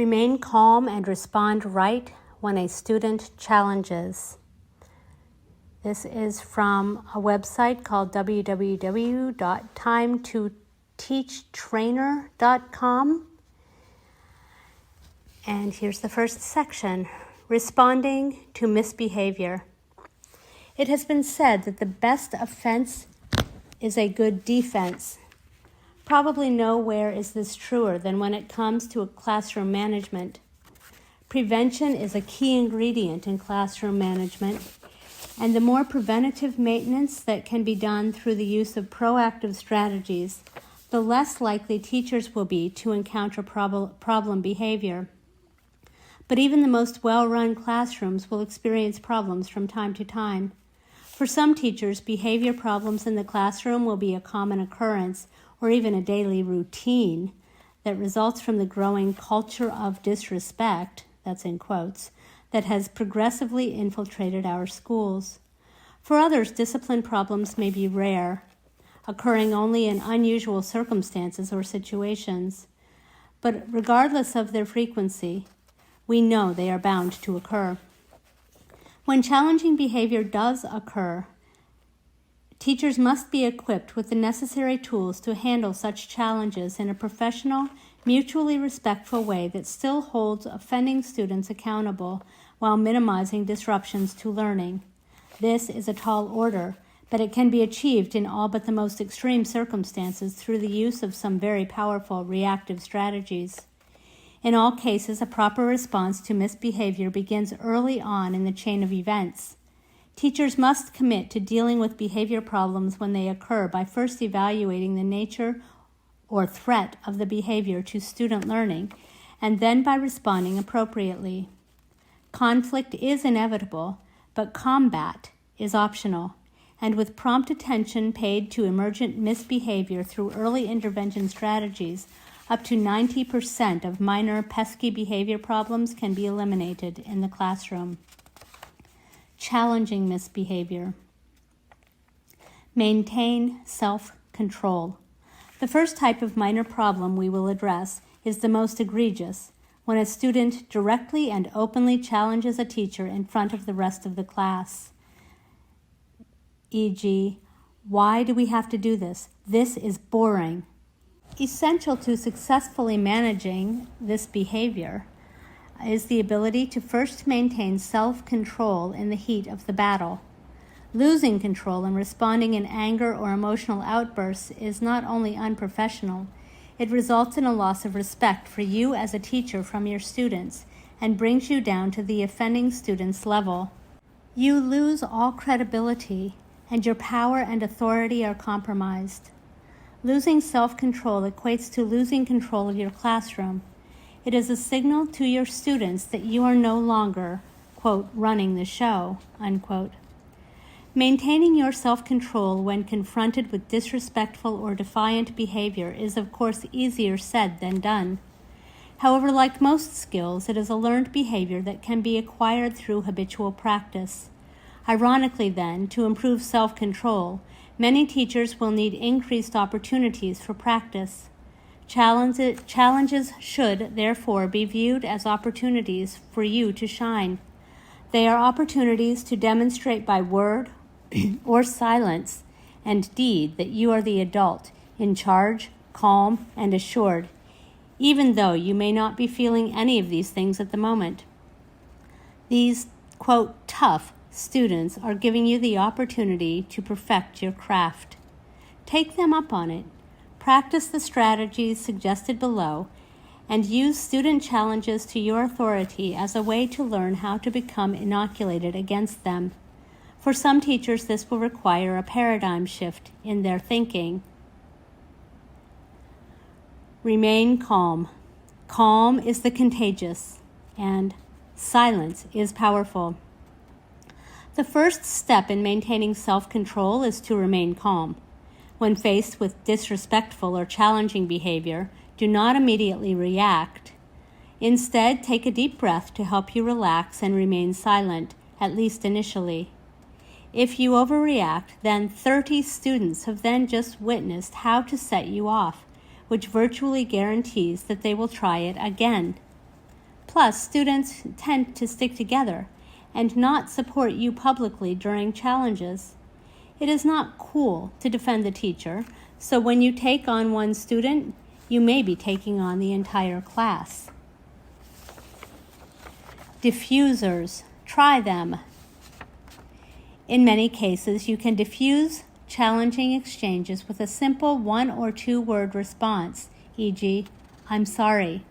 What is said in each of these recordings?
Remain calm and respond right when a student challenges. This is from a website called www.timetoteachtrainer.com. And here's the first section, responding to misbehavior. It has been said that the best offense is a good defense. Probably nowhere is this truer than when it comes to classroom management. Prevention is a key ingredient in classroom management, and the more preventative maintenance that can be done through the use of proactive strategies, the less likely teachers will be to encounter problem behavior. But even the most well-run classrooms will experience problems from time to time. For some teachers, behavior problems in the classroom will be a common occurrence or even a daily routine that results from the growing culture of disrespect, that's in quotes, that has progressively infiltrated our schools. For others, discipline problems may be rare, occurring only in unusual circumstances or situations. But regardless of their frequency, we know they are bound to occur. When challenging behavior does occur, teachers must be equipped with the necessary tools to handle such challenges in a professional, mutually respectful way that still holds offending students accountable while minimizing disruptions to learning. This is a tall order, but it can be achieved in all but the most extreme circumstances through the use of some very powerful reactive strategies. In all cases, a proper response to misbehavior begins early on in the chain of events. Teachers must commit to dealing with behavior problems when they occur by first evaluating the nature or threat of the behavior to student learning, and then by responding appropriately. Conflict is inevitable, but combat is optional, and with prompt attention paid to emergent misbehavior through early intervention strategies, up to 90% of minor pesky behavior problems can be eliminated in the classroom. Challenging misbehavior. Maintain self-control. The first type of minor problem we will address is the most egregious, when a student directly and openly challenges a teacher in front of the rest of the class. E.g., why do we have to do this? This is boring. Essential to successfully managing this behavior is the ability to first maintain self-control in the heat of the battle. Losing control and responding in anger or emotional outbursts is not only unprofessional, it results in a loss of respect for you as a teacher from your students and brings you down to the offending student's level. You lose all credibility, and your power and authority are compromised. Losing self-control equates to losing control of your classroom. It is a signal to your students that you are no longer, quote, running the show, unquote. Maintaining your self-control when confronted with disrespectful or defiant behavior is, of course, easier said than done. However, like most skills, it is a learned behavior that can be acquired through habitual practice. Ironically, then, to improve self-control, many teachers will need increased opportunities for practice. Challenges should, therefore, be viewed as opportunities for you to shine. They are opportunities to demonstrate by word or silence and deed that you are the adult, in charge, calm, and assured, even though you may not be feeling any of these things at the moment. These, quote, tough students are giving you the opportunity to perfect your craft. Take them up on it. Practice the strategies suggested below, and use student challenges to your authority as a way to learn how to become inoculated against them. For some teachers, this will require a paradigm shift in their thinking. Remain calm. Calm is the contagious, and silence is powerful. The first step in maintaining self-control is to remain calm. When faced with disrespectful or challenging behavior, do not immediately react. Instead, take a deep breath to help you relax and remain silent, at least initially. If you overreact, then 30 students have then just witnessed how to set you off, which virtually guarantees that they will try it again. Plus, students tend to stick together and not support you publicly during challenges. It is not cool to defend the teacher, so when you take on one student, you may be taking on the entire class. Diffusers. Try them. In many cases, you can diffuse challenging exchanges with a simple 1 or 2 word response, e.g., I'm sorry,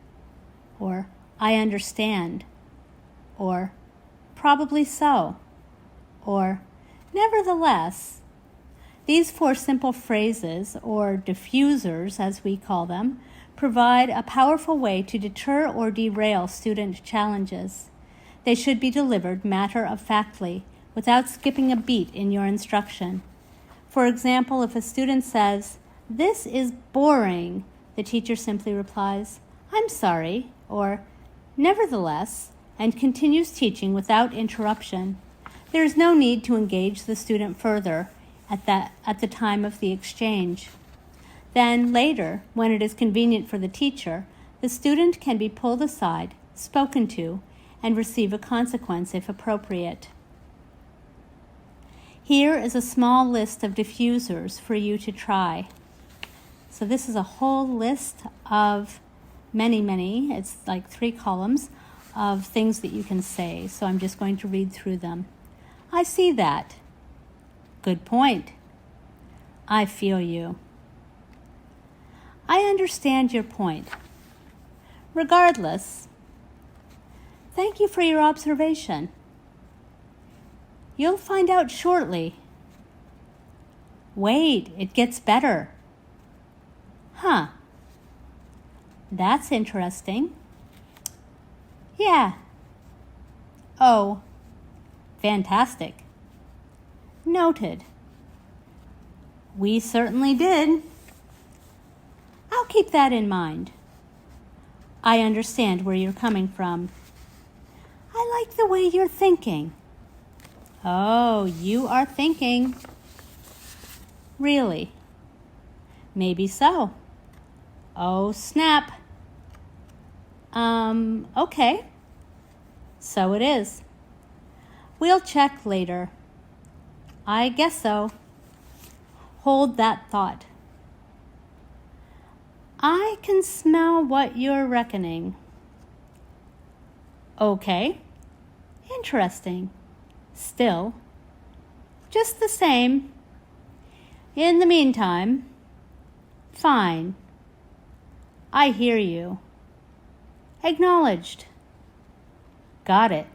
or I understand, or probably so, or nevertheless. These 4 simple phrases, or diffusers as we call them, provide a powerful way to deter or derail student challenges. They should be delivered matter-of-factly, without skipping a beat in your instruction. For example, if a student says, "This is boring," the teacher simply replies, "I'm sorry," or "nevertheless," and continues teaching without interruption. There is no need to engage the student further at the time of the exchange. Then later, when it is convenient for the teacher, the student can be pulled aside, spoken to, and receive a consequence if appropriate. Here is a small list of diffusers for you to try. So this is a whole list of many, it's like 3 columns of things that you can say. So I'm just going to read through them. I see that. Good point. I feel you. I understand your point. Regardless, thank you for your observation. You'll find out shortly. Wait, it gets better. Huh. That's interesting. Yeah. Oh, fantastic. Noted. We certainly did. I'll keep that in mind. I understand where you're coming from. I like the way you're thinking. Oh, you are thinking. Really? Maybe so. Oh, snap. Okay. So it is. We'll check later. I guess so. Hold that thought. I can smell what you're reckoning. Okay. Interesting. Still. Just the same. In the meantime, fine. I hear you. Acknowledged. Got it.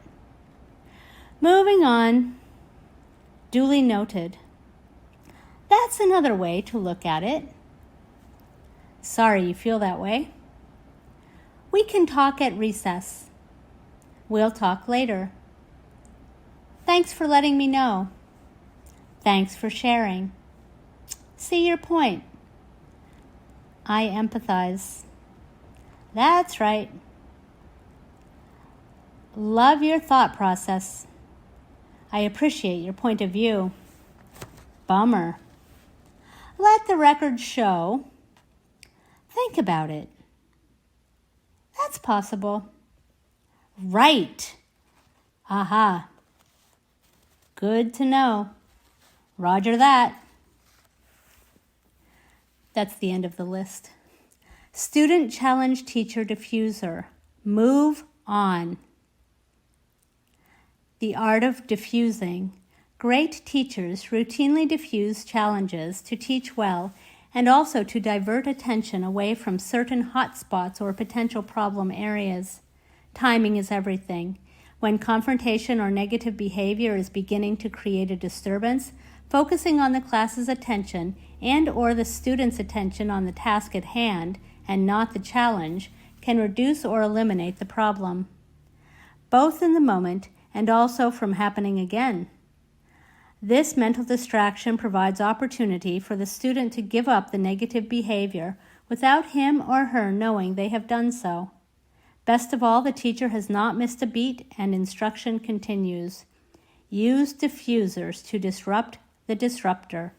Moving on. Duly noted. That's another way to look at it. Sorry you feel that way. We can talk at recess. We'll talk later. Thanks for letting me know. Thanks for sharing. See your point. I empathize. That's right. Love your thought process. I appreciate your point of view. Bummer. Let the record show. Think about it. That's possible. Right. Aha. Good to know. Roger that. That's the end of the list. Student challenge teacher diffuser. Move on. The art of diffusing. Great teachers routinely diffuse challenges to teach well and also to divert attention away from certain hotspots or potential problem areas. Timing is everything. When confrontation or negative behavior is beginning to create a disturbance, focusing on the class's attention and or the student's attention on the task at hand and not the challenge can reduce or eliminate the problem, both in the moment and also from happening again. This mental distraction provides opportunity for the student to give up the negative behavior without him or her knowing they have done so. Best of all, the teacher has not missed a beat and instruction continues. Use diffusers to disrupt the disruptor.